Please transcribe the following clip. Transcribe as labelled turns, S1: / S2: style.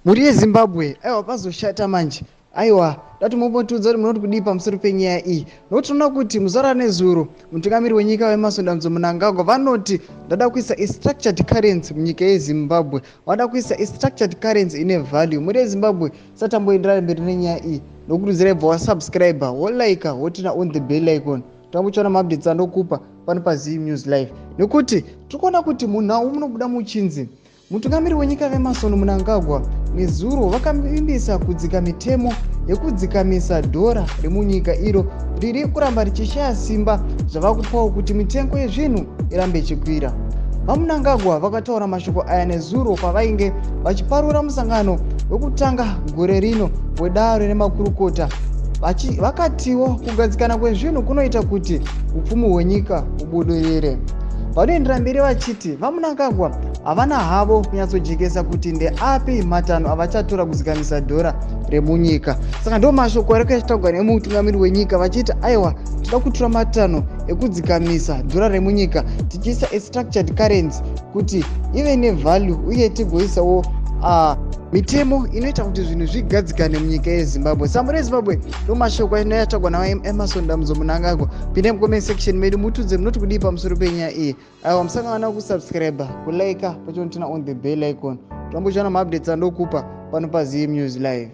S1: muri Zimbabwe aiwa pazoshata manje. Aiwa dati mumbotudza kuti munoti kudii pamusoro penyaya iyi, nokuti tinoona kuti muzora nezuro mutungamiri wenyika wemasondamdzo Mnangagwa vanoti ndada kuisa structured currency munyika yeZimbabwe, wada kuisa structured currency ine value. Muri Zimbabwe satamboenderera mberi nenyaya iyi, nokuti zirabva wasubscriber wolike wotina on the bell icon tambochiona maupdates anokupa pano paZim News Live, nekuti tikuona kuti munhau munobuda muchinzi mutungamiri wenyika vemasondo Mnangagwa nezuro vakavimbisa kudzika mitemo yekudzikamisa dhora remunyika iro riri kuramba richishaya simba zvava kupawo kuti mitengo yezvinhu irambe ichikwira. VaMnangagwa vakataura mashoko aya nezuro pavainge vachiparura musangano wekutanga gore rino wedare remakurukota, vakatiwo kugadzikana kwezvinhu kunoita kuti upfumi hwenyika ubudirire. Vanoendera mberi vachiti vaMnangagwa havana havo kunyatsojekesa kuti ndeapi matanho avachatora kudzikamisa dhora remunyika. Saka ndo mashoko arikutaurwa nemutungamiri wenyika vachiti aiwa toda kutora matanho ekudzikamisa dhora remunyika tichiisa structured currency kuti ive nevalue uye tigoisawo mitemo inoita kuti zvinhu zvigadzikane munyika yeZimbabwe. Saka muri Zimbabwe ndo mashoko anotaurwa naEmmasondamdzo Mnangagwa. Pindai mucomment section medu mutudze munoti kudii pamusoro penyaya iyi. Aiwa musangana kusubscribe, kulike, pachonotina on the bell icon. Tambochiona maupdates andokupa pano paZim News Live.